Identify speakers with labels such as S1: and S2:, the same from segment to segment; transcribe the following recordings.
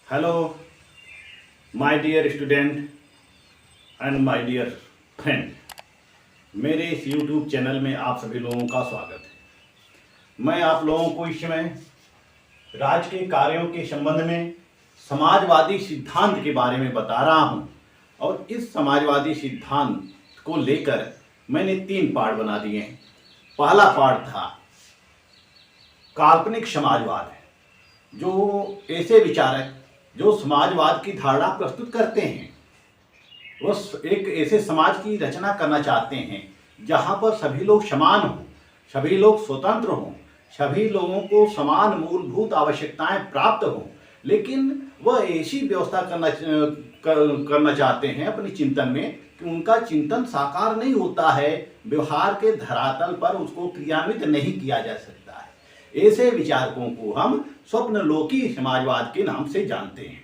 S1: Hello, my dear student and my dear friend। मेरे इस YouTube channel में आप सभी लोगों का स्वागत है। मैं आप लोगों को इस समय राज्य के कार्यों के संबंध में समाजवादी सिद्धांत के बारे में बता रहा हूं और इस समाजवादी सिद्धांत को लेकर मैंने 3 पार्ट बना दिए हैं। पहला पार्ट था काल्पनिक समाजवाद, जो ऐसे विचारक जो समाजवाद की धारणा प्रस्तुत करते हैं वो एक ऐसे समाज की रचना करना चाहते हैं जहां पर सभी लोग समान हों, सभी लोग स्वतंत्र हों, सभी लोगों को समान मूलभूत आवश्यकताएं प्राप्त हों, लेकिन वह ऐसी व्यवस्था करना चाहते हैं अपने चिंतन में कि उनका चिंतन साकार नहीं होता है, व्यवहार के धरातल पर उसको क्रियान्वित नहीं किया जा सकता है। ऐसे विचारकों को हम स्वप्नलोकी समाजवाद के नाम से जानते हैं।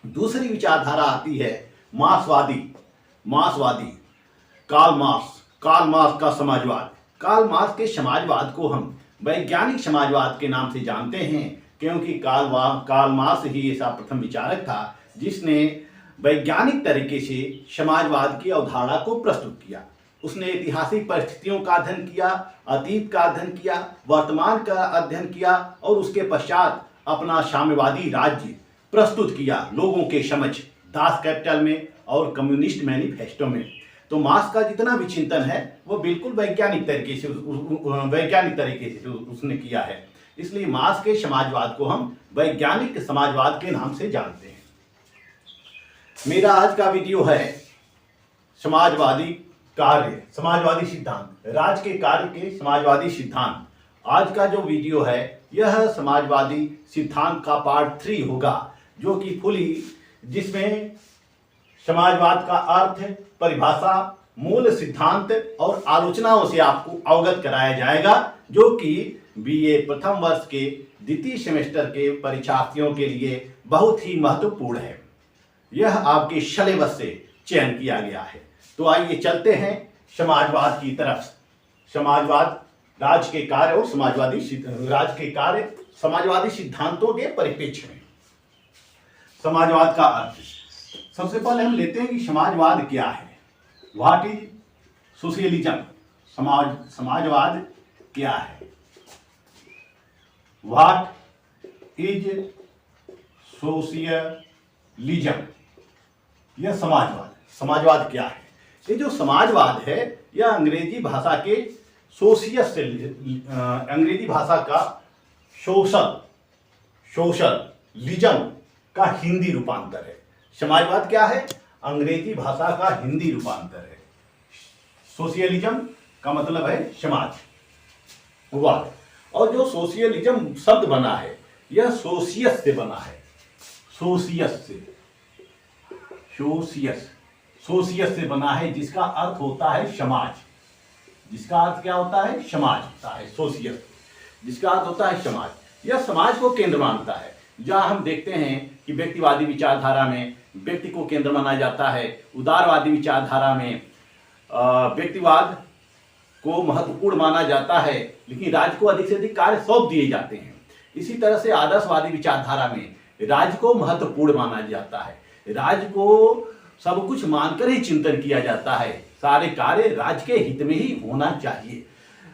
S1: दूसरी विचारधारा आती है मार्क्सवादी कार्ल मार्क्स का समाजवाद। कार्ल मार्क्स के समाजवाद को हम वैज्ञानिक समाजवाद के नाम से जानते हैं, क्योंकि कार्ल मार्क्स ही ऐसा प्रथम विचारक था जिसने वैज्ञानिक तरीके से समाजवाद की अवधारणा को प्रस्तुत किया। उसने ऐतिहासिक परिस्थितियों का अध्ययन किया, अतीत का अध्ययन किया, वर्तमान का अध्ययन किया और उसके पश्चात अपना साम्यवादी राज्य प्रस्तुत किया लोगों के समक्ष दास कैपिटल में और कम्युनिस्ट मैनिफेस्टो में। तो मार्क्स का जितना भी चिंतन है वो बिल्कुल वैज्ञानिक तरीके से उसने किया है। इसलिए मार्क्स के समाजवाद को हम वैज्ञानिक समाजवाद के नाम से जानते हैं। मेरा आज का वीडियो है समाजवादी सिद्धांत, राज्य के कार्य के समाजवादी सिद्धांत। आज का जो वीडियो है यह समाजवादी सिद्धांत का पार्ट 3 होगा, जो कि जिसमें समाजवाद का अर्थ, परिभाषा, मूल सिद्धांत और आलोचनाओं से आपको अवगत कराया जाएगा, जो कि बीए प्रथम वर्ष के द्वितीय सेमेस्टर के परीक्षार्थियों के लिए बहुत ही महत्वपूर्ण है। यह आपके सिलेबस से चयन किया गया है। तो आइए चलते हैं समाजवाद की तरफ। समाजवाद राज्य के कार्य और समाजवादी सिद्धांतों के परिप्रेक्ष्य में समाजवाद का अर्थ। सबसे पहले हम लेते हैं कि समाजवाद क्या है। What is socialism? समाजवाद क्या है? What is socialism? यह समाजवाद क्या है? ये जो समाजवाद है यह अंग्रेजी भाषा के अंग्रेजी भाषा का सोशलिज्म का हिंदी रूपांतर है। समाजवाद क्या है? अंग्रेजी भाषा का हिंदी रूपांतर है। सोशलिज्म का मतलब है समाजवाद। और जो सोशलिज्म शब्द बना है यह सोशियस से बना है। सोशियस से बना है, जिसका अर्थ होता है समाज। जिसका अर्थ क्या होता है? समाज होता है। सोशियस जिसका अर्थ होता है समाज। यह समाज को केंद्र मानता है। जहां हम देखते हैं कि व्यक्तिवादी विचारधारा में व्यक्ति को केंद्र माना जाता है, उदारवादी विचारधारा में व्यक्तिवाद को महत्वपूर्ण माना जाता है, लेकिन राज्य को अधिक से अधिक कार्य सौंप दिए जाते हैं। इसी तरह से आदर्शवादी विचारधारा में राज्य को महत्वपूर्ण माना जाता है, राज्य को सब कुछ मानकर ही चिंतन किया जाता है, सारे कार्य राज्य के हित में ही होना चाहिए।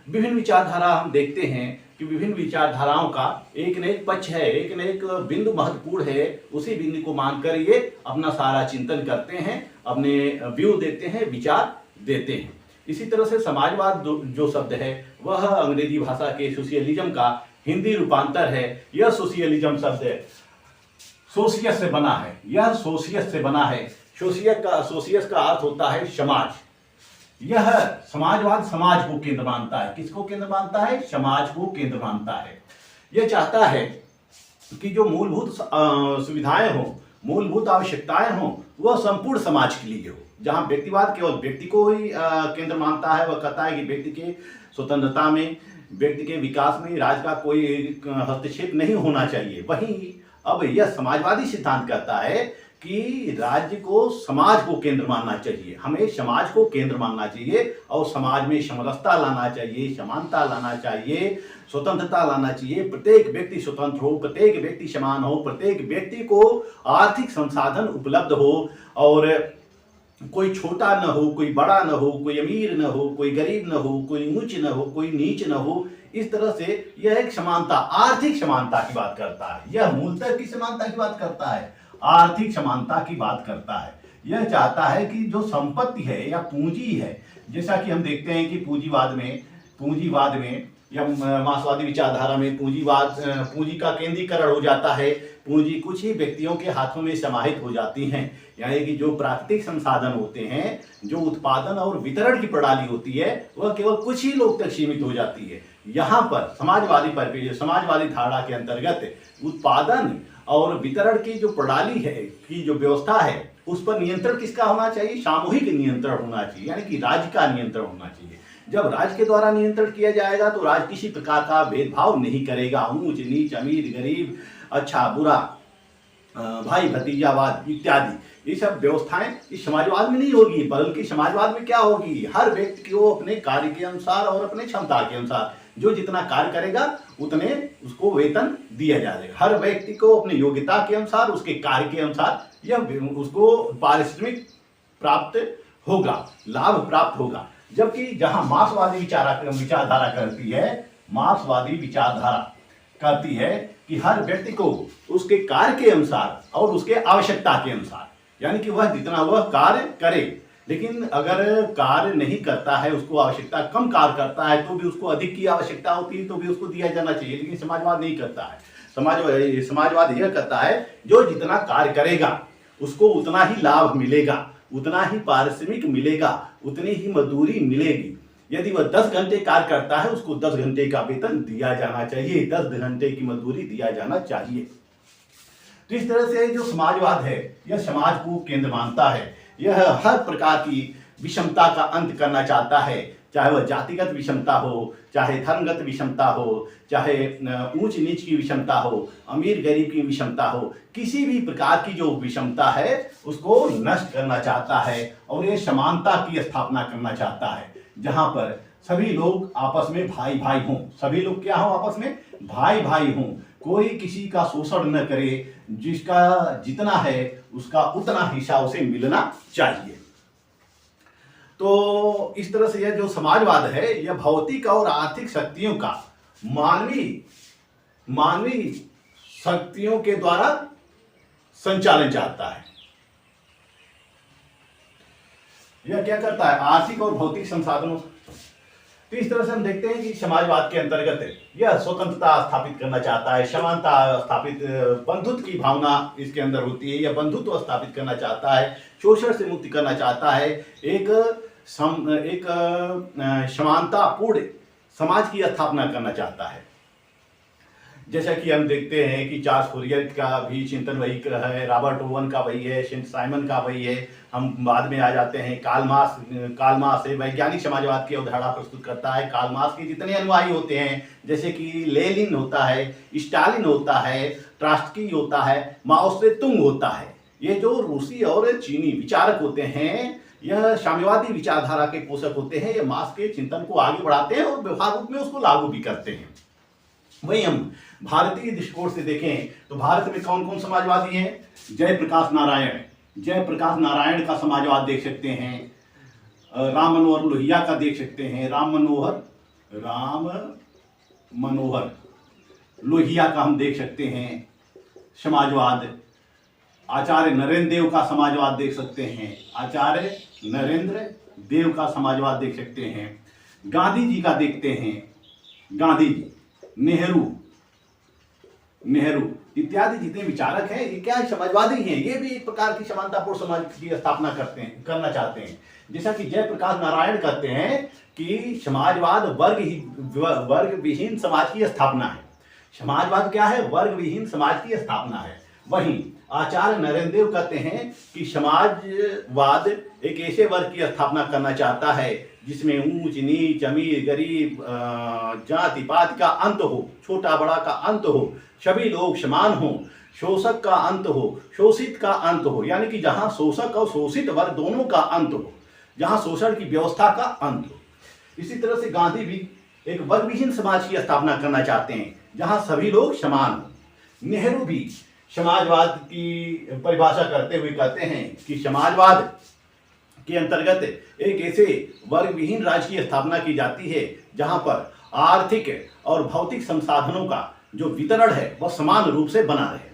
S1: विभिन्न विचारधारा हम देखते हैं कि विभिन्न विचारधाराओं का एक न एक पक्ष है, एक न एक बिंदु महत्वपूर्ण है। उसी बिंदु को मानकर ये अपना सारा चिंतन करते हैं, अपने व्यू देते हैं, विचार देते हैं। इसी तरह से समाजवाद जो शब्द है वह अंग्रेजी भाषा के सोशलिज्म का हिंदी रूपांतर है। यह सोशलिज्म शब्द सोशियस से बना है। यह सोशियस से बना है। सोशियस का अर्थ होता है समाज। यह समाजवाद समाज को केंद्र मानता है। किसको केंद्र मानता है? समाज को केंद्र मानता है। यह चाहता है कि जो मूलभूत सुविधाएं हो, मूलभूत आवश्यकताएं हो, वह संपूर्ण समाज के लिए हो। जहां व्यक्तिवाद केवल व्यक्ति को ही केंद्र मानता है, वह कहता है कि व्यक्ति के स्वतंत्रता में, व्यक्ति के विकास में राज्य का कोई हस्तक्षेप नहीं होना चाहिए। वहीं अब यह समाजवादी सिद्धांत कहता है कि राज्य को समाज को केंद्र मानना चाहिए, हमें समाज को केंद्र मानना चाहिए और समाज में समरसता लाना चाहिए, समानता लाना चाहिए, स्वतंत्रता लाना चाहिए। प्रत्येक व्यक्ति स्वतंत्र हो, प्रत्येक व्यक्ति समान हो, प्रत्येक व्यक्ति को आर्थिक संसाधन उपलब्ध हो और कोई छोटा न हो, कोई बड़ा न हो, कोई अमीर न हो, कोई गरीब न हो, कोई ऊंच न हो, कोई नीच न हो। इस तरह से यह एक समानता, आर्थिक समानता की बात करता है। यह मूलतः की समानता की बात करता है, आर्थिक समानता की बात करता है। यह चाहता है कि जो संपत्ति है या पूंजी है, जैसा कि हम देखते हैं कि पूंजीवाद में या मार्क्सवादी विचारधारा में पूंजी का केंद्रीकरण हो जाता है। पूंजी कुछ ही व्यक्तियों के हाथों में समाहित हो जाती हैं, यानी कि जो प्राकृतिक संसाधन होते हैं, जो उत्पादन और वितरण की प्रणाली होती है, वह केवल कुछ ही लोग तक सीमित हो जाती है। यहाँ पर समाजवादी धारणा के अंतर्गत उत्पादन और वितरण की जो प्रणाली है, की जो व्यवस्था है, उस पर नियंत्रण किसका होना चाहिए? सामूहिक नियंत्रण होना चाहिए, यानी कि राज्य का नियंत्रण होना चाहिए। जब राज्य के द्वारा नियंत्रण किया जाएगा तो राज्य किसी प्रकार का भेदभाव नहीं करेगा, ऊंच नीच, अमीर गरीब, अच्छा बुरा, भाई भतीजावाद इत्यादि ये सब व्यवस्थाएं इस समाजवाद में नहीं होगी, बल्कि समाजवाद में क्या होगी? हर व्यक्ति को अपने कार्य के अनुसार और अपने क्षमता के अनुसार जो जितना कार्य करेगा उतने उसको वेतन दिया जाएगा। हर व्यक्ति को अपनी योग्यता के अनुसार, उसके कार्य के अनुसार यह उसको पारिश्रमिक प्राप्त होगा, लाभ प्राप्त होगा। जबकि जहां मार्क्सवादी विचारधारा कहती है कि हर व्यक्ति को उसके कार्य के अनुसार और उसके आवश्यकता के अनुसार, यानी कि वह जितना वह कार्य करे, लेकिन अगर कार्य नहीं करता है, उसको आवश्यकता कम कार्य करता है तो भी उसको अधिक की आवश्यकता होती है तो भी उसको दिया जाना चाहिए। लेकिन समाजवाद नहीं करता है। समाजवाद यह करता है जो जितना कार्य करेगा उसको उतना ही लाभ मिलेगा, उतना ही पारिश्रमिक मिलेगा, उतनी ही मजदूरी मिलेगी। यदि वह 10 घंटे कार्य करता है उसको 10 घंटे का वेतन दिया जाना चाहिए, 10 घंटे की मजदूरी दिया जाना चाहिए। तो इस तरह से जो समाजवाद है यह समाज को केंद्र मानता है। यह हर प्रकार की विषमता का अंत करना चाहता है, चाहे वह जातिगत विषमता हो, चाहे धर्मगत विषमता हो, चाहे ऊंच नीच की विषमता हो, अमीर गरीब की विषमता हो, किसी भी प्रकार की जो विषमता है उसको नष्ट करना चाहता है और ये समानता की स्थापना करना चाहता है, जहां पर सभी लोग आपस में भाई भाई हों। सभी लोग क्या हों? आपस में भाई भाई हों। कोई किसी का शोषण न करे, जिसका जितना है उसका उतना हिस्सा उसे मिलना चाहिए। तो इस तरह से यह जो समाजवाद है यह भौतिक और आर्थिक शक्तियों का मानवीय शक्तियों के द्वारा संचालन चाहता है। यह क्या करता है? आर्थिक और भौतिक संसाधनों। तो इस तरह से हम देखते हैं कि समाजवाद के अंतर्गत यह स्वतंत्रता स्थापित करना चाहता है, समानता स्थापित, बंधुत्व की भावना इसके अंदर होती है, यह बंधुत्व स्थापित करना चाहता है, शोषण से मुक्ति करना चाहता है, एक समानतापूर्ण समाज की स्थापना करना चाहता है। जैसा कि हम देखते हैं कि चार्ल्स फूरियर का भी चिंतन वही है, रॉबर्ट ओवन का वही है, सेंट साइमन का वही है। हम बाद में आ जाते हैं कार्ल मार्क्स है, वैज्ञानिक समाजवाद की अवधारणा प्रस्तुत करता है। कार्ल मार्क्स के जितने अनुयायी होते हैं, जैसे कि लेनिन होता है, स्टालिन होता है, ट्रॉट्स्की होता है, माओ से तुंग होता है, ये जो रूसी और चीनी विचारक होते हैं, यह साम्यवादी विचारधारा के पोषक होते हैं। ये मार्क्स के चिंतन को आगे बढ़ाते हैं और व्यवहार रूप में उसको लागू भी करते हैं। वही हम भारतीय दृष्टिकोण से देखें तो भारत में कौन कौन समाजवादी हैं? जयप्रकाश नारायण का समाजवाद देख सकते हैं, राम मनोहर लोहिया का देख सकते हैं, राम मनोहर लोहिया का हम देख सकते हैं समाजवाद। आचार्य नरेंद्र देव का समाजवाद देख सकते हैं, आचार्य नरेंद्र देव का समाजवाद देख सकते हैं। गांधी जी का देखते हैं, गांधी जी, नेहरू इत्यादि जितने विचारक हैं ये क्या समाजवादी हैं, ये भी एक प्रकार की समानतापूर्ण समाज की स्थापना करना चाहते हैं। जैसा कि जयप्रकाश नारायण कहते हैं कि समाजवाद वर्ग विहीन समाज की स्थापना है। समाजवाद क्या है? वर्ग विहीन समाज की स्थापना है। वहीं आचार्य नरेंद्र देव कहते हैं कि समाजवाद एक ऐसे वर्ग की स्थापना करना चाहता है जिसमें ऊंच नीच अमीर गरीब जाति पाति का अंत हो, छोटा बड़ा का अंत हो, सभी लोग समान हो, शोषक का अंत हो, शोषित का अंत हो, यानी कि जहां शोषक और शोषित वर्ग दोनों का अंत हो, जहां शोषण की व्यवस्था का अंत हो। इसी तरह से गांधी भी एक वर्गविहीन समाज की स्थापना करना चाहते हैं जहां सभी लोग समान हो। नेहरू भी समाजवाद की परिभाषा करते हुए कहते हैं कि समाजवाद के अंतर्गत एक ऐसे वर्गविहीन राज्य की स्थापना की जाती है जहां पर आर्थिक और भौतिक संसाधनों का जो वितरण है वह समान रूप से बना रहे।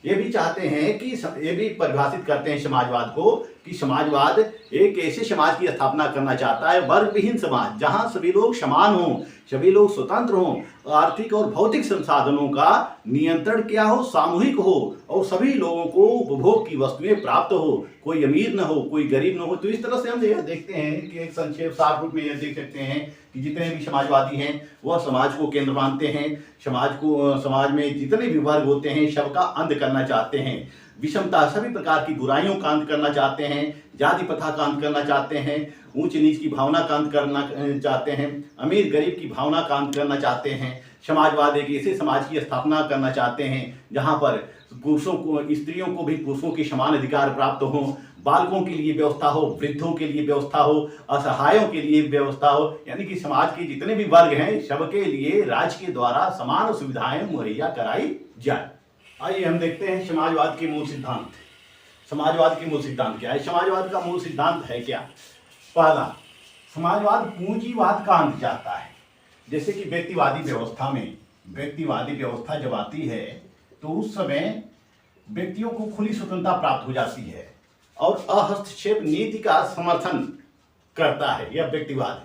S1: ये भी चाहते हैं कि ये भी परिभाषित करते हैं समाजवाद को कि समाजवाद एक ऐसे समाज की स्थापना करना चाहता है, वर्गविहीन समाज, जहां सभी लोग समान हों, सभी लोग स्वतंत्र हों, आर्थिक और भौतिक संसाधनों का नियंत्रण क्या हो, सामूहिक हो, और सभी लोगों को उपभोग की वस्तुएं प्राप्त हो, कोई अमीर न हो, कोई गरीब न हो। तो इस तरह से हम यह देखते हैं कि एक संक्षेप साफ रूप में यह देख सकते हैं कि जितने भी समाजवादी हैं वह समाज को केंद्र मानते हैं, समाज में जितने भी वर्ग होते हैं सबका अंत करना चाहते हैं, विषमता सभी प्रकार की बुराइयों का अंत करना चाहते हैं, जाति प्रथा का अंत करना चाहते हैं, ऊंच नीच की भावना का अंत करना चाहते हैं, अमीर गरीब की भावना का अंत करना चाहते हैं। समाजवाद एक ऐसे समाज की स्थापना करना चाहते हैं जहां पर पुरुषों को, स्त्रियों को भी पुरुषों के समान अधिकार प्राप्त हो, बालकों के लिए व्यवस्था हो, वृद्धों के लिए व्यवस्था हो, असहायों के लिए व्यवस्था हो, यानी कि समाज के जितने भी वर्ग हैं सबके लिए राज्य के द्वारा समान सुविधाएं मुहैया कराई जाए। आइए हम देखते हैं समाजवाद के मूल सिद्धांत। समाजवाद के मूल सिद्धांत क्या है? समाजवाद का मूल सिद्धांत है क्या? पहला, समाजवाद पूंजीवाद का अंत चाहता है। जैसे कि व्यक्तिवादी व्यवस्था में, व्यक्तिवादी व्यवस्था जब आती है तो उस समय व्यक्तियों को खुली स्वतंत्रता प्राप्त हो जाती है और अहस्तक्षेप नीति का समर्थन करता है। यह व्यक्तिवाद है।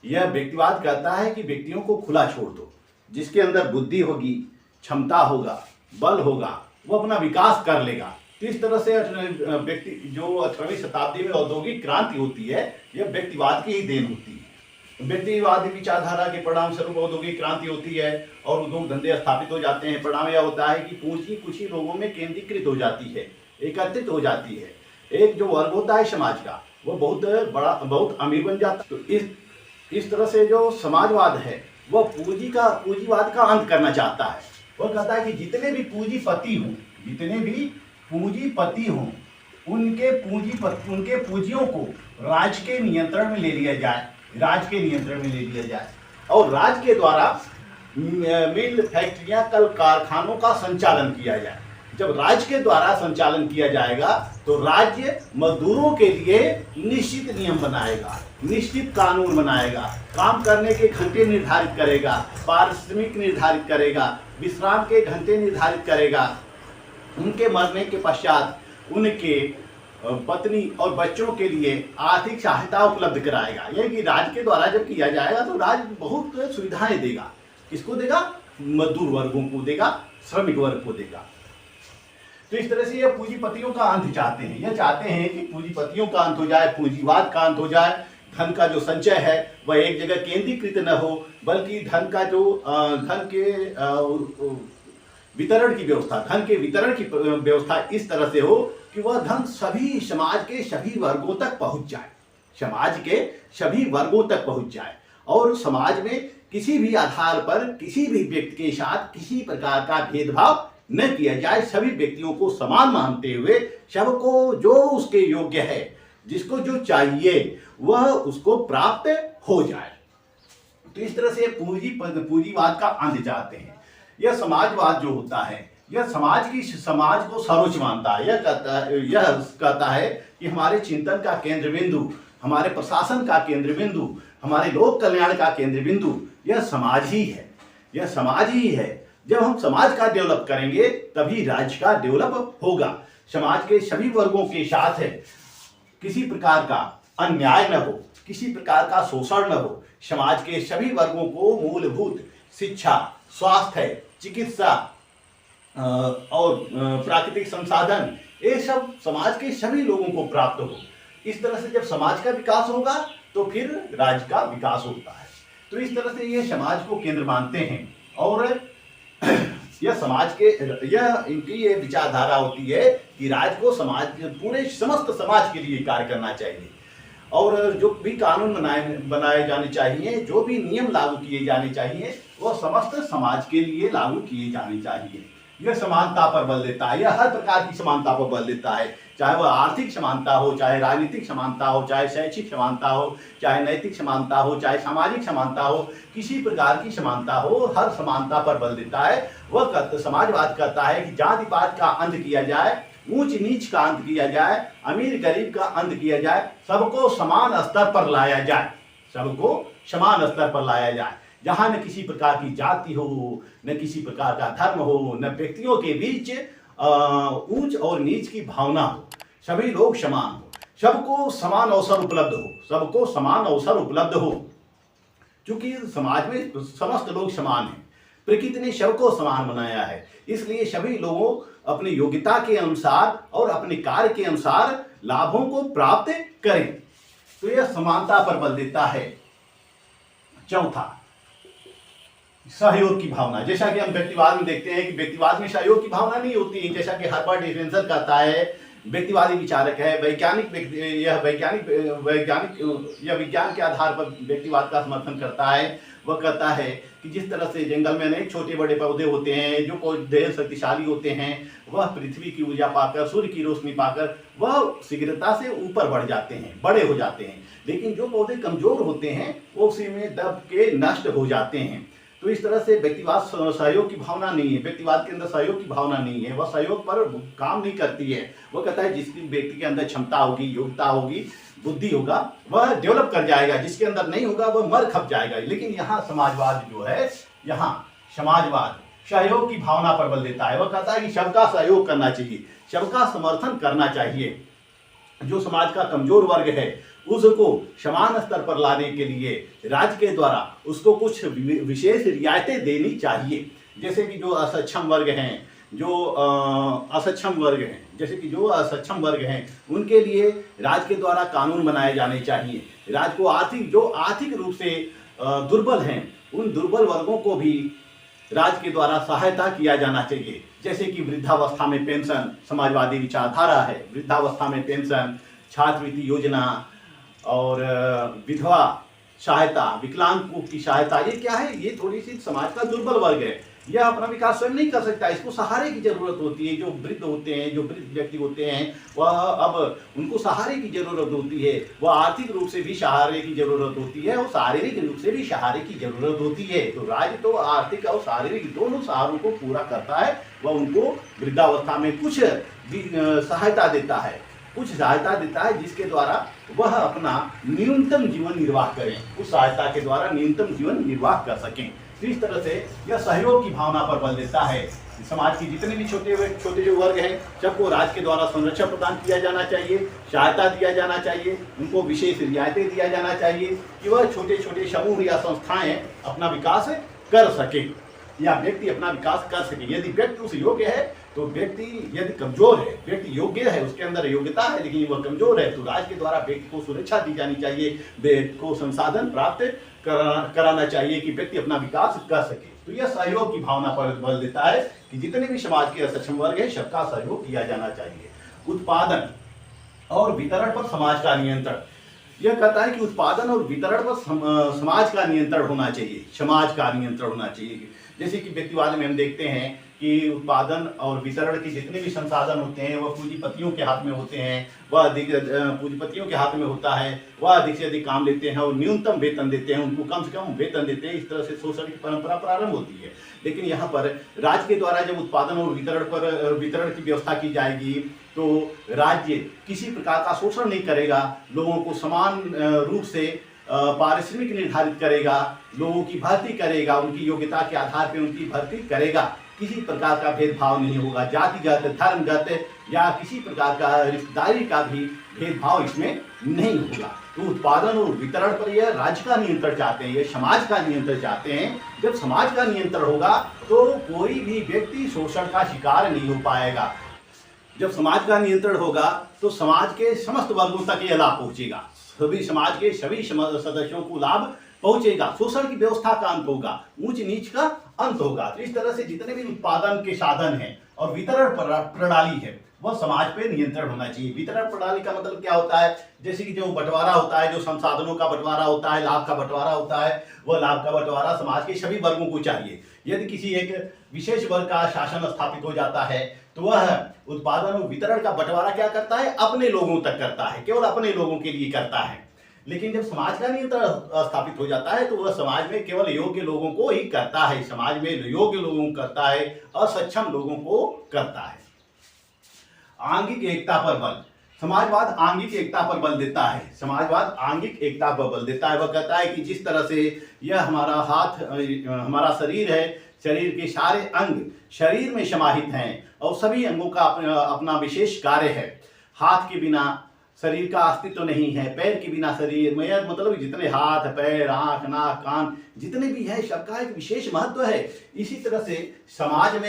S1: यह व्यक्तिवाद कहता है कि व्यक्तियों को खुला छोड़ दो, जिसके अंदर बुद्धि होगी, क्षमता होगा, बल होगा, वो अपना विकास कर लेगा। तो इस तरह से व्यक्ति जो 18वीं शताब्दी में औद्योगिक क्रांति होती है यह व्यक्तिवाद की ही देन होती है। व्यक्तिवादी विचारधारा के परिणाम स्वरूप औद्योगिक क्रांति होती है और उद्योग धंधे स्थापित हो जाते हैं। परिणाम यह होता है कि पूंजी कुछ ही लोगों में केंद्रीकृत हो जाती है, एकत्रित हो जाती है। एक जो वर्ग होता है समाज का वो बहुत अमीर बन जाता है। तो इस तरह से जो समाजवाद है वह पूंजीवाद का अंत करना चाहता है। वह कहता है कि जितने भी पूंजीपति हों उनके पूंजियों को राज्य के नियंत्रण में ले लिया जाए, और राज्य के द्वारा मिल, फैक्ट्रियां, कल कारखानों का संचालन किया जाए। जब राज्य के द्वारा संचालन किया जाएगा तो राज्य मजदूरों के लिए निश्चित नियम बनाएगा, निश्चित कानून बनाएगा, काम करने के घंटे निर्धारित करेगा, पारिश्रमिक निर्धारित करेगा, विश्राम के घंटे निर्धारित करेगा, उनके मरने के पश्चात उनके पत्नी और बच्चों के लिए आर्थिक सहायता उपलब्ध कराएगा। यह कि राज्य के द्वारा जब किया जाएगा तो राज्य बहुत सुविधाएं देगा। किसको देगा? मजदूर वर्गों को देगा, श्रमिक वर्ग को देगा। तो इस तरह से यह पूंजीपतियों का अंत चाहते हैं। यह चाहते हैं कि पूंजीपतियों का अंत हो जाए, पूंजीवाद का अंत हो जाए, धन का जो संचय है वह एक जगह केंद्रीकृत न हो, बल्कि धन के वितरण की व्यवस्था इस तरह से हो कि वह धन सभी समाज के सभी वर्गों तक पहुंच जाए, और समाज में किसी भी आधार पर किसी भी व्यक्ति के साथ किसी प्रकार का भेदभाव न किया जाए। सभी व्यक्तियों को समान मानते हुए सबको जो उसके योग्य है, जिसको जो चाहिए वह उसको प्राप्त हो जाए। तो इस तरह से पूंजीवाद का अंत चाहते हैं। यह समाजवाद जो होता है यह समाज को सर्वोच्च मानता है। यह कहता है कि हमारे चिंतन का केंद्र बिंदु, हमारे प्रशासन का केंद्र बिंदु, हमारे लोक कल्याण का केंद्र बिंदु यह समाज ही है। जब हम समाज का डेवलप करेंगे तभी राज्य का डेवलप होगा। समाज के सभी वर्गों के साथ किसी प्रकार का अन्याय न हो, किसी प्रकार का शोषण न हो। समाज के सभी वर्गों को मूलभूत शिक्षा, स्वास्थ्य, चिकित्सा और प्राकृतिक संसाधन ये सब समाज के सभी लोगों को प्राप्त हो। इस तरह से जब समाज का विकास होगा तो फिर राज्य का विकास होता है। तो इस तरह से ये समाज को केंद्र मानते हैं और यह समाज के यह इनकी ये विचारधारा होती है कि राज्य को समाज पूरे समस्त समाज के लिए कार्य करना चाहिए और जो भी कानून बनाए जाने चाहिए, जो भी नियम लागू किए जाने चाहिए वह समस्त समाज के लिए लागू किए जाने चाहिए। यह समानता पर बल देता है, यह हर प्रकार की समानता पर बल देता है, चाहे वह आर्थिक समानता हो, चाहे राजनीतिक समानता हो, चाहे शैक्षिक समानता हो, चाहे नैतिक समानता हो, चाहे सामाजिक समानता हो, किसी प्रकार की समानता हो, हर समानता पर बल देता है। वह समाजवाद कहता है कि जाति पात का अंत किया जाए, ऊंच नीच का अंत किया जाए, अमीर गरीब का अंत किया जाए, सबको समान स्तर पर लाया जाए, सबको समान स्तर पर लाया जाए, जहां न किसी प्रकार की जाति हो, न किसी प्रकार का धर्म हो, न व्यक्तियों के बीच ऊंच और नीच की भावना हो, सभी लोग समान हो, सबको समान अवसर उपलब्ध हो, सबको समान अवसर उपलब्ध हो। क्योंकि समाज में समस्त लोग समान हैं, प्रकृति ने सबको समान बनाया है, इसलिए सभी लोगों अपनी योग्यता के अनुसार और अपने कार्य के अनुसार लाभों को प्राप्त करें। तो यह समानता पर बल देता है। चौथा, सहयोग की भावना। जैसा कि हम व्यक्तिवाद में देखते हैं कि व्यक्तिवाद में सहयोग की भावना नहीं होती है, जैसा कि हर्बर्ट स्पेंसर कहता है, व्यक्तिवादी विचारक है, विज्ञान के आधार पर व्यक्तिवाद का समर्थन करता है। वह कहता है कि जिस तरह से जंगल में अनेक छोटे बड़े पौधे होते हैं, जो पौधे शक्तिशाली होते हैं, वह पृथ्वी की ऊर्जा पाकर, सूर्य की रोशनी पाकर वह शीघ्रता से ऊपर बढ़ जाते हैं, बड़े हो जाते हैं, लेकिन जो पौधे कमजोर होते हैं वो उसी में दब के नष्ट हो जाते हैं। तो इस तरह से व्यक्तिवाद सहयोग की भावना नहीं है, व्यक्तिवाद के अंदर सहयोग की भावना नहीं है, वह सहयोग पर काम नहीं करती है। वह कहता है जिसकी व्यक्ति के अंदर क्षमता होगी, योग्यता होगी, बुद्धि होगा, वह डेवलप कर जाएगा, जिसके अंदर नहीं होगा वह मर खप जाएगा। लेकिन यहाँ समाजवाद जो है, यहाँ समाजवाद सहयोग की भावना पर बल देता है। वह कहता है कि सबका सहयोग करना चाहिए, सबका समर्थन करना चाहिए। जो समाज का कमजोर वर्ग है उसको समान स्तर पर लाने के लिए राज्य के द्वारा उसको कुछ विशेष रियायतें देनी चाहिए। जैसे कि जो असक्षम वर्ग हैं, जैसे कि जो असक्षम वर्ग हैं उनके लिए राज्य के द्वारा कानून बनाए जाने चाहिए। राज्य को आर्थिक रूप से दुर्बल हैं, उन दुर्बल वर्गों को भी राज्य के द्वारा सहायता किया जाना चाहिए। जैसे कि वृद्धावस्था में पेंशन, समाजवादी विचारधारा है, वृद्धावस्था में पेंशन, छात्रवृत्ति योजना और विधवा सहायता, विकलांगों की सहायता, ये क्या है? ये थोड़ी सी समाज का दुर्बल वर्ग है, यह अपना विकास स्वयं नहीं कर सकता, इसको सहारे की जरूरत होती है। जो वृद्ध होते हैं, जो वृद्ध व्यक्ति होते हैं, वह अब उनको सहारे की जरूरत होती है, वह आर्थिक रूप से भी सहारे की जरूरत होती है और शारीरिक रूप से भी सहारे की जरूरत होती है। तो राज्य तो आर्थिक और शारीरिक दोनों सहारों को पूरा करता है। वह उनको वृद्धावस्था में कुछ सहायता देता है, जिसके द्वारा वह अपना न्यूनतम जीवन निर्वाह करें, उस सहायता के द्वारा न्यूनतम जीवन निर्वाह कर सकें। तो इस तरह से यह सहयोग की भावना पर बल देता है। समाज की जितने भी छोटे जो वर्ग हैं, सबको राज्य के द्वारा संरक्षण प्रदान किया जाना चाहिए, सहायता दिया जाना चाहिए, उनको विशेष रियायतें दिया जाना चाहिए कि वह छोटे छोटे समूह या संस्थाएं अपना विकास कर सके या व्यक्ति अपना विकास कर सके। यदि व्यक्ति उस योग्य है तो व्यक्ति यदि कमजोर है, व्यक्ति योग्य है, उसके अंदर योग्यता है लेकिन वह कमजोर है, तो राज्य के द्वारा व्यक्ति को सुरक्षा दी जानी चाहिए, व्यक्ति को संसाधन प्राप्त कराना चाहिए कि व्यक्ति अपना विकास कर सके। तो यह सहयोग की भावना पर बल देता है कि जितने भी समाज के असक्षम वर्ग है सबका सहयोग किया जाना चाहिए। उत्पादन और वितरण पर समाज का नियंत्रण। यह कहता है कि उत्पादन और वितरण पर समाज का नियंत्रण होना चाहिए, समाज का नियंत्रण होना चाहिए। जैसे कि व्यक्तिवाद में हम देखते हैं कि उत्पादन और वितरण के जितने भी संसाधन होते हैं वह पूंजीपतियों के हाथ में होते हैं, वह अधिक पूंजीपतियों के हाथ में होता है, वह अधिक से अधिक काम लेते हैं और न्यूनतम वेतन देते हैं, उनको कम से कम वेतन देते हैं। इस तरह से शोषण की परंपरा प्रारंभ होती है। लेकिन यहाँ पर राज्य के द्वारा जब उत्पादन और वितरण की व्यवस्था की जाएगी तो राज्य किसी प्रकार का शोषण नहीं करेगा, लोगों को समान रूप से पारिश्रमिक निर्धारित करेगा, लोगों की भर्ती करेगा, उनकी योग्यता के आधार पर उनकी भर्ती करेगा, किसी प्रकार का भेदभाव नहीं होगा, जातिगत, धर्मगत या किसी प्रकार का रिश्तेदारी का भी भेदभाव इसमें नहीं होगा। तो उत्पादन और वितरण पर यह राज्य का नियंत्रण चाहते हैं, ये समाज का नियंत्रण चाहते हैं। जब समाज का नियंत्रण होगा तो कोई भी व्यक्ति शोषण का शिकार नहीं हो पाएगा। जब समाज का नियंत्रण होगा तो समाज के समस्त वर्गों तक यह लाभ पहुंचेगा, सभी समाज के सभी सदस्यों को लाभ पहुंचेगा, शोषण की व्यवस्था का अंत होगा, ऊंच नीच का अंत होगा। तो इस तरह से जितने भी उत्पादन के साधन हैं और वितरण प्रणाली है वह समाज पे नियंत्रण होना चाहिए। वितरण प्रणाली का मतलब क्या होता है, जैसे कि जो बंटवारा होता है, जो संसाधनों का बंटवारा होता है, लाभ का बंटवारा होता है, वह लाभ का बंटवारा समाज के सभी वर्गों को चाहिए। यदि किसी एक विशेष वर्ग का शासन स्थापित हो जाता है तो वह उत्पादन और वितरण का बंटवारा क्या करता है, अपने लोगों तक करता है, केवल अपने लोगों के लिए करता है। लेकिन जब समाज का नियंत्रण स्थापित हो जाता है तो वह समाज में केवल योग्य लोगों को ही करता है, समाज में योग्य लोगों को करता है, असक्षम लोगों को करता है। आंगिक एकता पर बल, समाजवाद आंगिक एकता पर बल देता है। समाजवाद आंगिक एकता पर बल देता है। वह कहता है कि जिस तरह से यह हमारा हाथ, हमारा शरीर है, शरीर के सारे अंग शरीर में समाहित हैं और सभी अंगों का अपना विशेष कार्य है। हाथ के बिना शरीर का अस्तित्व नहीं है, पैर के बिना शरीर में, मतलब जितने हाथ, पैर, आंख, नाक, कान जितने भी है सबका एक विशेष महत्व है। इसी तरह से समाज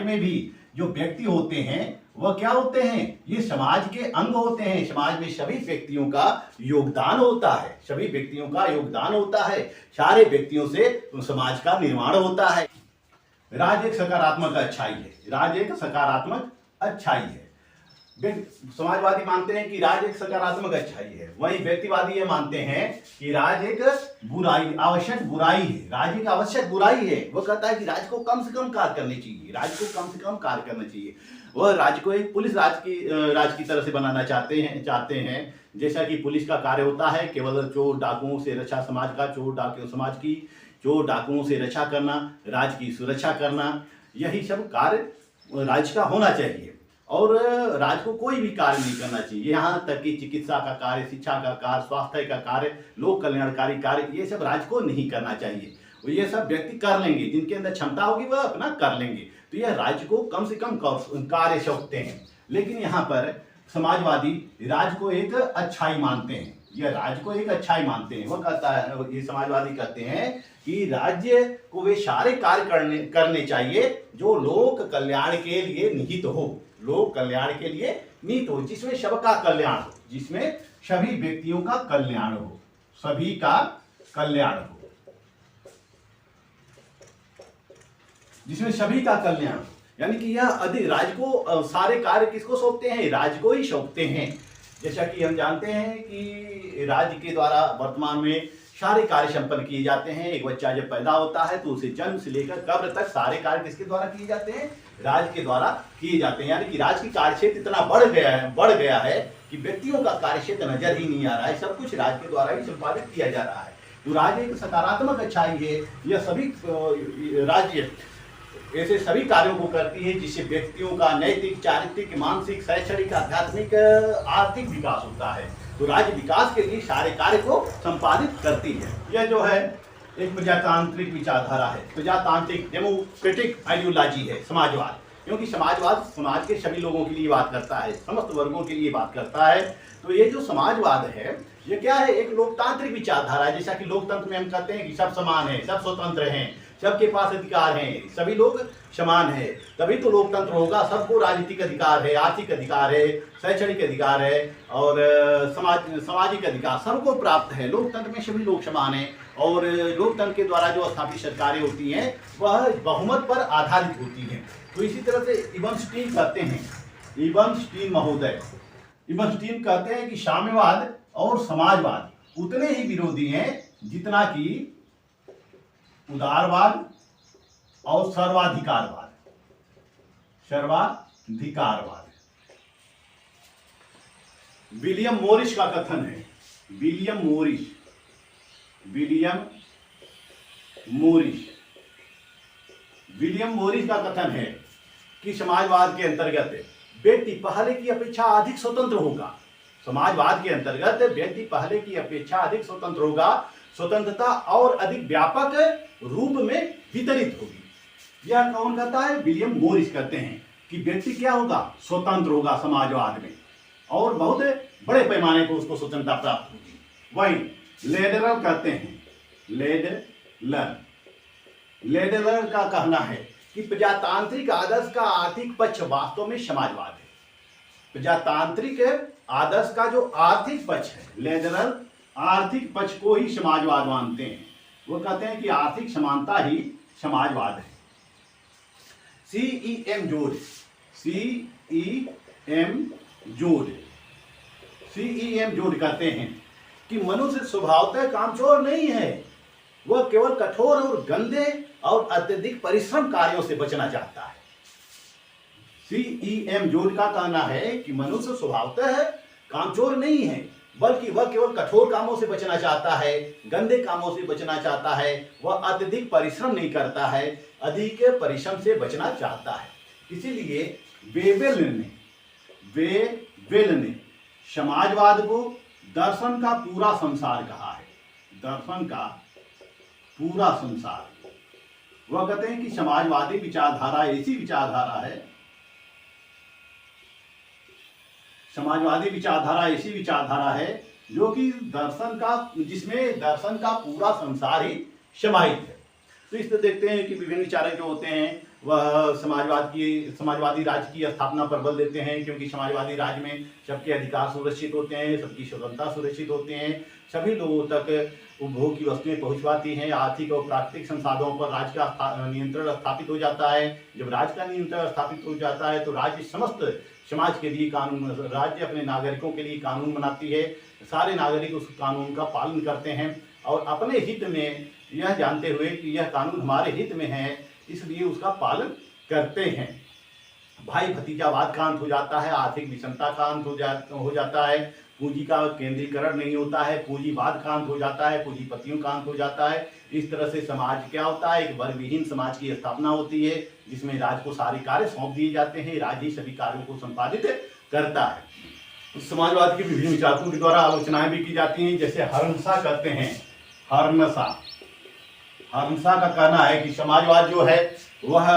S1: में भी जो व्यक्ति होते हैं वह क्या होते हैं, ये समाज के अंग होते हैं। समाज में सभी व्यक्तियों का योगदान होता है, सभी व्यक्तियों का योगदान होता है, सारे व्यक्तियों से समाज का निर्माण होता है। राज एक सकारात्मक अच्छाई है, राज एक सकारात्मक अच्छाई है। समाजवादी मानते हैं कि राज एक सकारात्मक अच्छाई है, वहीं व्यक्तिवादी ये मानते हैं कि राज एक बुराई, आवश्यक बुराई है। राज एक आवश्यक बुराई है। वह कहता है कि राज को कम से कम कार्य करनी चाहिए, राज को कम से कम कार्य करना चाहिए। वह राज को एक पुलिस राज की तरह से बनाना चाहते हैं। जैसा कि पुलिस का कार्य होता है केवल चोर डाकुओं से रक्षा, समाज का चोर डाकुओं से रक्षा करना, राज की सुरक्षा करना, यही सब कार्य राज का होना चाहिए। और राज को कोई भी कार्य नहीं करना चाहिए, यहाँ तक कि चिकित्सा का कार्य, शिक्षा का कार्य, स्वास्थ्य का कार्य, लोक कल्याणकारी कार्य, ये सब राज को नहीं करना चाहिए। ये सब व्यक्ति कर लेंगे, जिनके अंदर क्षमता होगी वह अपना कर लेंगे। तो यह राज्य को कम से कम कार्य सौंपते हैं। लेकिन यहाँ पर समाजवादी राज को एक अच्छाई मानते हैं, यह राज्य को एक अच्छाई मानते हैं। वह कहता है, ये समाजवादी कहते हैं कि राज्य को वे सारे कार्य करने चाहिए जो लोक कल्याण के लिए निहित हो, लोक कल्याण के लिए निहित हो, जिसमें सबका कल्याण हो, जिसमें सभी व्यक्तियों का कल्याण हो, सभी का कल्याण हो, जिसमें सभी का कल्याण हो। यानी कि यह अधिक राज्य को सारे कार्य किसको सौंपते हैं, राज्य को ही सौंपते हैं। जैसा कि हम जानते हैं कि राज्य के द्वारा वर्तमान में सारे कार्य संपन्न किए जाते हैं। एक बच्चा जब पैदा होता है तो उसे जन्म से लेकर कब्र तक सारे कार्य किसके द्वारा किए जाते हैं, राज्य के द्वारा किए जाते हैं। यानी कि राज्य की कार्य क्षेत्र इतना बढ़ गया है कि व्यक्तियों का कार्य क्षेत्र नजर ही नहीं आ रहा है, सब कुछ राज्य के द्वारा ही संपादित किया जा रहा है। तो राज्य एक सकारात्मक अच्छाई है। यह सभी राज्य ऐसे सभी कार्यों को करती है जिससे व्यक्तियों का नैतिक, चारित्रिक, मानसिक, शैक्षणिक, आध्यात्मिक, आर्थिक विकास होता है। तो राज्य विकास के लिए सारे कार्य को संपादित करती है। यह जो है एक प्रजातांत्रिक विचारधारा है, प्रजातांत्रिक डेमोक्रेटिक आइडियोलॉजी है समाजवाद। क्योंकि समाजवाद समाज के सभी लोगों के लिए बात करता है, समस्त वर्गों के लिए बात करता है। तो ये जो समाजवाद है ये क्या है, एक लोकतांत्रिक विचारधारा है। जैसा कि लोकतंत्र में हम कहते हैं कि सब समान है, सब स्वतंत्र हैं, सबके पास अधिकार हैं, सभी लोग समान है, तभी तो लोकतंत्र होगा। सबको राजनीतिक अधिकार है, आर्थिक अधिकार है, शैक्षणिक अधिकार है और सामाजिक अधिकार सबको प्राप्त है। लोकतंत्र में सभी लोग समान हैं और लोकतंत्र के द्वारा जो स्थापित सरकारें होती हैं वह बहुमत पर आधारित होती हैं। तो इसी तरह से इबन स्टीन कहते हैं, इबन स्टीन महोदय, इबन स्टीन कहते हैं कि साम्यवाद और समाजवाद उतने ही विरोधी हैं जितना कि उदारवाद और सर्वाधिकारवाद। विलियम मोरिस का कथन है, विलियम मोरिस का कथन है कि समाजवाद के अंतर्गत व्यक्ति पहले की अपेक्षा अधिक स्वतंत्र होगा। समाजवाद के अंतर्गत व्यक्ति पहले की अपेक्षा अधिक स्वतंत्र होगा, स्वतंत्रता और अधिक व्यापक रूप में वितरित होगी। यह कौन कहता है, विलियम मोरिस कहते हैं कि व्यक्ति क्या होगा, स्वतंत्र होगा समाजवाद में और बहुत बड़े पैमाने पर उसको स्वतंत्रता प्राप्त होगी। वही लेडलर कहते हैं, लेडलर का कहना है कि प्रजातांत्रिक आदर्श का आर्थिक पक्ष वास्तव में समाजवाद है। प्रजातांत्रिक आदर्श का जो आर्थिक पक्ष है, लेडलर आर्थिक पक्ष को ही समाजवाद मानते हैं। वो कहते हैं कि आर्थिक समानता ही समाजवाद है। CEM जोड़, CEM जोड़ कहते हैं कि मनुष्य स्वभावतः कामचोर नहीं है, वह केवल कठोर और गंदे और अत्यधिक परिश्रम कार्यों से बचना चाहता है। CEM जोड़ का कहना है कि मनुष्य स्वभावतः कामचोर नहीं है, बल्कि वह केवल कठोर कामों से बचना चाहता है, गंदे कामों से बचना चाहता है, वह अत्यधिक परिश्रम नहीं करता है, अधिक परिश्रम से बचना चाहता है। इसीलिए वेवेल ने समाजवाद को दर्शन का पूरा संसार कहा है। दर्शन का पूरा संसार। वह कहते हैं कि समाजवादी विचारधारा ऐसी विचारधारा है, समाजवादी विचारधारा ऐसी विचारधारा है जो कि जिसमें दर्शन का पूरा संसार ही समाहित है। तो इस तरह देखते हैं कि विभिन्न विचारक जो होते हैं वह समाजवादी राज्य की स्थापना पर बल देते हैं, क्योंकि समाजवादी राज्य में सबके अधिकार सुरक्षित होते हैं, सबकी स्वतंत्रता सुरक्षित होते हैं, सभी लोगों तक उपभोग की वस्तुएं पहुंच पाती हैं, आर्थिक और प्राकृतिक संसाधनों पर राज्य का नियंत्रण स्थापित हो जाता है। जब राज्य का नियंत्रण स्थापित हो जाता है तो राज्य समस्त समाज के लिए कानून, राज्य अपने नागरिकों के लिए कानून बनाती है, सारे नागरिक उस कानून का पालन करते हैं और अपने हित में यह जानते हुए कि यह कानून हमारे हित में है, इसलिए उसका पालन करते हैं। भाई भतीजावाद का अंत हो जाता है, आर्थिक विषमता का अंत हो जाता है, पूंजी का केंद्रीकरण नहीं होता है, पूंजीवाद का अंत हो जाता है, पूंजीपतियों का अंत हो जाता है। इस तरह से समाज क्या होता है, एक वर्गविहीन समाज की स्थापना होती है, जिसमें राज्य को सारे कार्य सौंप दिए जाते हैं, राज्य ही सभी कार्यों को संपादित करता है। समाजवाद के विभिन्न विचारकों के द्वारा आलोचनाएं भी की जाती हैं, जैसे हर्मशा कहते हैं, हर्मशा का कहना है कि समाजवाद जो है वह,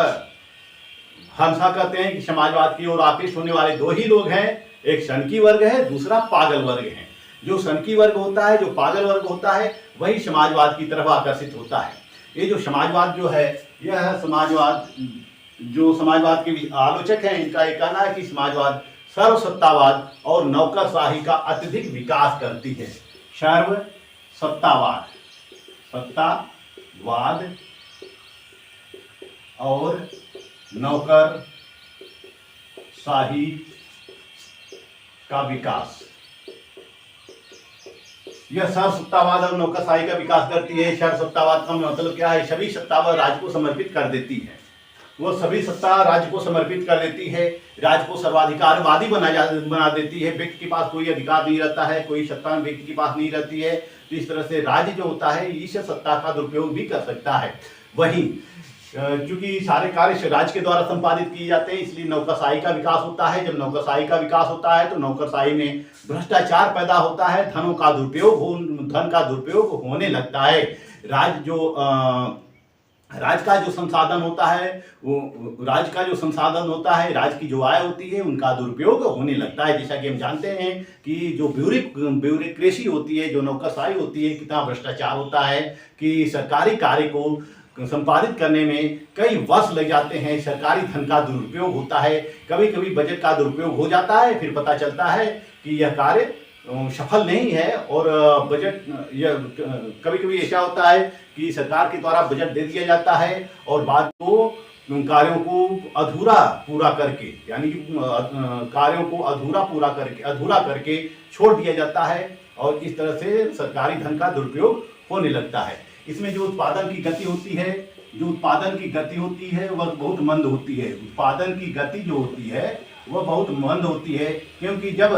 S1: हर्मशा कहते हैं कि समाजवाद की ओर आकृष्ट होने वाले दो ही लोग हैं, एक सनकी वर्ग है, दूसरा पागल वर्ग है। जो सनकी वर्ग होता है, जो पागल वर्ग होता है, वही समाजवाद की तरफ आकर्षित होता है। ये जो समाजवाद जो है, यह समाजवाद, जो समाजवाद के आलोचक हैं, इनका ये कहना है कि समाजवाद सर्वसत्तावाद और नौकरशाही का अत्यधिक विकास करती है। सर्वसत्तावाद, सत्तावाद और नौकरशाही का विकास, यह सर्वसत्तावाद और नौकरशाही का विकास करती है। सर्वसत्तावाद का मतलब क्या है, सभी सत्ता वह राज्य को समर्पित कर देती है, वो सभी सत्ता राज्य को समर्पित कर देती है, राज्य को सर्वाधिकारवादी बना देती है, व्यक्ति के पास कोई अधिकार नहीं रहता है, कोई सत्ता व्यक्ति के पास नहीं रहती है। तो इस तरह से राज्य जो होता है इस सत्ता का दुरुपयोग भी कर सकता है। वहीं क्योंकि सारे कार्य राज्य के द्वारा संपादित किए जाते हैं, इसलिए नौकरशाही का विकास होता है। जब नौकरशाही का विकास होता है तो नौकरशाही में भ्रष्टाचार पैदा होता है, धन का दुरुपयोग होने लगता है। राज्य का जो संसाधन होता है, वो राज्य का जो संसाधन होता है, राज्य की जो आय होती है, उनका दुरुपयोग होने लगता है। जैसा कि हम जानते हैं कि जो ब्यूरोक्रेसी होती है, जो नौकरशाही होती है, कितना भ्रष्टाचार होता है कि सरकारी कार्य को संपादित करने में कई वर्ष लग जाते हैं, सरकारी धन का दुरुपयोग होता है, कभी कभी बजट का दुरुपयोग हो जाता है, फिर पता चलता है कि यह कार्य सफल नहीं है और बजट, यह कभी कभी ऐसा होता है कि सरकार के द्वारा बजट दे दिया जाता है और बाद को कार्यों को अधूरा पूरा करके, यानी कार्यों को अधूरा करके छोड़ दिया जाता है और इस तरह से सरकारी धन का दुरुपयोग होने लगता है। इसमें जो उत्पादन की गति होती है वह बहुत मंद होती है। उत्पादन की गति जो होती है वह बहुत मंद होती है, क्योंकि जब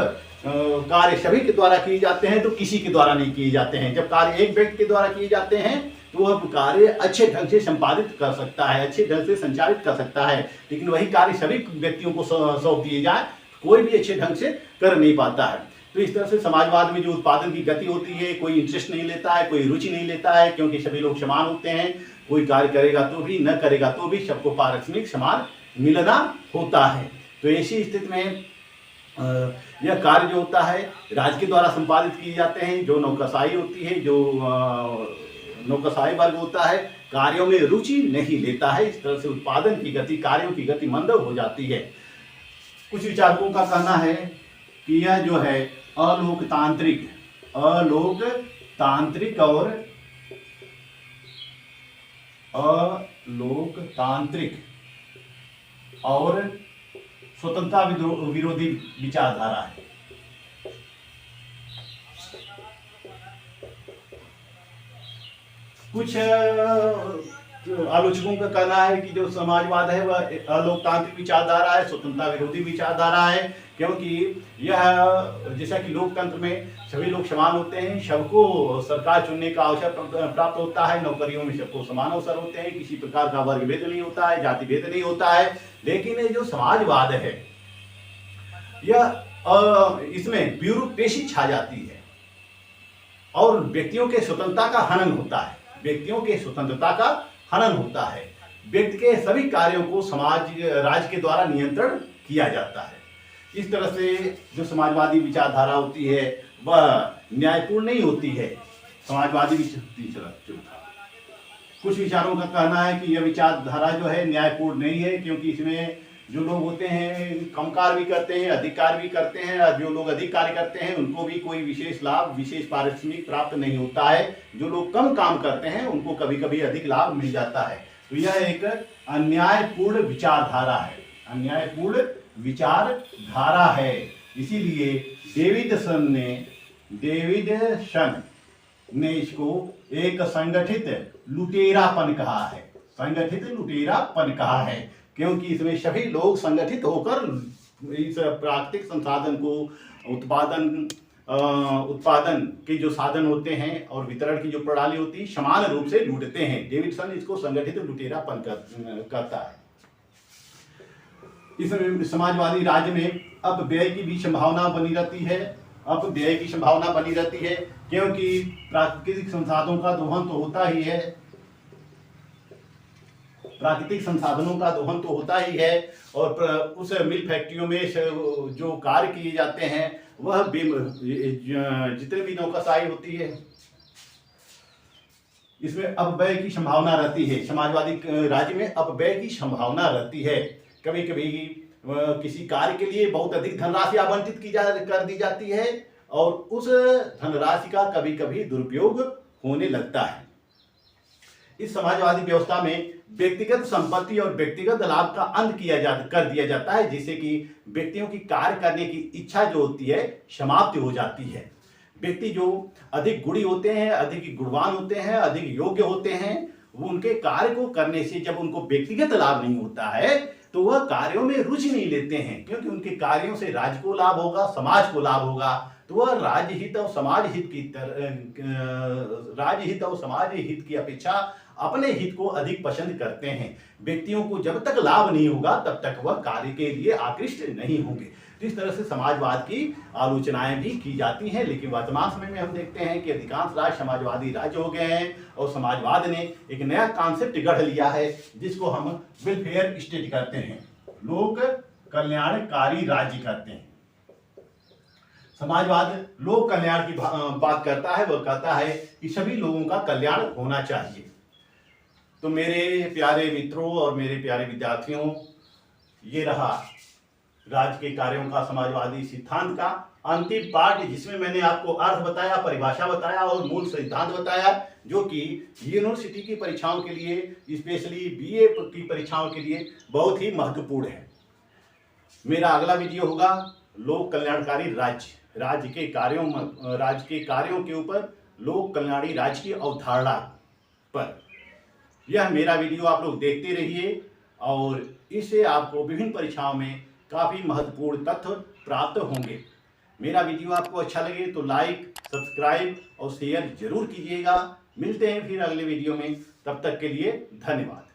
S1: कार्य सभी के द्वारा किए जाते हैं तो किसी के द्वारा नहीं किए जाते हैं। जब कार्य एक व्यक्ति के द्वारा किए जाते हैं तो वह कार्य अच्छे ढंग से संपादित कर सकता है, अच्छे ढंग से संचालित कर सकता है, लेकिन वही कार्य सभी व्यक्तियों को सौंप दिए जाए, कोई भी अच्छे ढंग से कर नहीं पाता है। तो इस तरह से समाजवाद में जो उत्पादन की गति होती है, कोई इंटरेस्ट नहीं लेता है, कोई रुचि नहीं लेता है, क्योंकि सभी लोग समान होते हैं, कोई कार्य करेगा तो भी, न करेगा तो भी सबको पारिश्रमिक समान मिलना होता है। तो ऐसी स्थिति में यह कार्य जो होता है राज्य के द्वारा संपादित किए जाते हैं। जो नौकरशाही होती है, जो नौकरशाही वर्ग होता है, कार्यों में रुचि नहीं लेता है। इस तरह से उत्पादन की गति, कार्यों की गति मंद हो जाती है। कुछ विचारकों का कहना है कि यह जो है अलोकतांत्रिक और अलोकतांत्रिक और स्वतंत्रता विरोधी विचारधारा है। कुछ आलोचकों का कहना है कि जो समाजवाद है वह अलोकतांत्रिक विचारधारा है, स्वतंत्रता विरोधी विचारधारा है, क्योंकि यह जैसा कि लोकतंत्र में सभी लोग समान होते हैं, सबको सरकार चुनने का अवसर प्राप्त होता है, नौकरियों में सबको समान अवसर होते हैं, किसी प्रकार का वर्ग भेद नहीं होता है, जाति भेद नहीं होता है। लेकिन ये जो समाजवाद है यह इसमें ब्यूरोक्रेसी छा जाती है और व्यक्तियों के स्वतंत्रता का हनन होता है, व्यक्तियों के स्वतंत्रता का हनन होता है। व्यक्ति के सभी कार्यों को राज्य के द्वारा नियंत्रण किया जाता है। इस तरह से जो समाजवादी विचारधारा होती है वह न्यायपूर्ण नहीं होती है। समाजवादी कुछ विचारों का कहना है कि यह विचारधारा जो है न्यायपूर्ण नहीं है, क्योंकि इसमें जो लोग होते हैं कम कार्य भी करते हैं, अधिक कार्य भी करते हैं, और जो लोग अधिक कार्य करते हैं उनको भी कोई विशेष लाभ, विशेष पारिश्रमिक प्राप्त नहीं होता है। जो लोग कम काम करते हैं उनको कभी कभी अधिक लाभ मिल जाता है। तो यह एक अन्यायपूर्ण विचारधारा है, अन्यायपूर्ण विचारधारा है। इसीलिए डेविडसन ने इसको एक संगठित लुटेरापन कहा है, संगठित लुटेरापन कहा है, क्योंकि इसमें सभी लोग संगठित होकर इस प्राकृतिक संसाधन को उत्पादन के जो साधन होते हैं और वितरण की जो प्रणाली होती है समान रूप से लूटते हैं। डेविडसन इसको संगठित लुटेरापन कहता है। इस समाजवादी राज्य में अपव्यय की भी संभावना बनी रहती है, अपव्यय की संभावना बनी रहती है, क्योंकि प्राकृतिक संसाधनों का दोहन तो होता ही है, प्राकृतिक संसाधनों का दोहन तो होता ही है, और उस मिल फैक्ट्रियों में जो कार्य किए जाते हैं वह जितने भी नौकरशाही होती है इसमें अपव्यय की संभावना रहती है। समाजवादी राज्य में अपव्यय की संभावना रहती है। कभी कभी किसी कार्य के लिए बहुत अधिक धनराशि आवंटित कर दी जाती है और उस धनराशि का कभी कभी दुरुपयोग होने लगता है। इस समाजवादी व्यवस्था में व्यक्तिगत संपत्ति और व्यक्तिगत लाभ का अंत कर दिया जाता है, जिससे कि व्यक्तियों की कार्य करने की इच्छा जो होती है समाप्त हो जाती है। व्यक्ति जो अधिक गुणी होते हैं, अधिक गुणवान होते हैं, अधिक योग्य होते हैं, वो उनके कार्य को करने से जब उनको व्यक्तिगत लाभ नहीं होता है तो वह कार्यों में रुचि नहीं लेते हैं, क्योंकि उनके कार्यों से राज्य को लाभ होगा, समाज को लाभ होगा, तो वह राज्य हित और समाज हित की अपेक्षा अपने हित को अधिक पसंद करते हैं। व्यक्तियों को जब तक लाभ नहीं होगा तब तक वह कार्य के लिए आकृष्ट नहीं होंगे। तो इस तरह से समाजवाद की आलोचनाएं भी की जाती हैं, लेकिन वर्तमान समय में हम देखते हैं कि अधिकांश राज्य समाजवादी राज्य हो गए हैं और समाजवाद ने एक नया कॉन्सेप्ट गढ़ लिया है जिसको हम वेलफेयर स्टेट कहते हैं, लोक कल्याणकारी राज्य कहते हैं। समाजवाद लोक कल्याण की बात करता है, वह कहता है कि सभी लोगों का कल्याण होना चाहिए। तो मेरे प्यारे मित्रों और मेरे प्यारे विद्यार्थियों, ये रहा राज्य के कार्यों का समाजवादी सिद्धांत का अंतिम पार्ट, जिसमें मैंने आपको अर्थ बताया, परिभाषा बताया और मूल सिद्धांत बताया, जो कि यूनिवर्सिटी की परीक्षाओं के लिए, स्पेशली बीए की परीक्षाओं के लिए बहुत ही महत्वपूर्ण है। मेरा अगला वीडियो होगा लोक कल्याणकारी राज्य के कार्यों के ऊपर लोक कल्याणी राज्य की अवधारणा पर। यह मेरा वीडियो आप लोग देखते रहिए और इससे आपको विभिन्न परीक्षाओं में काफ़ी महत्वपूर्ण तथ्य प्राप्त होंगे। मेरा वीडियो आपको अच्छा लगे तो लाइक, सब्सक्राइब और शेयर जरूर कीजिएगा। मिलते हैं फिर अगले वीडियो में, तब तक के लिए धन्यवाद।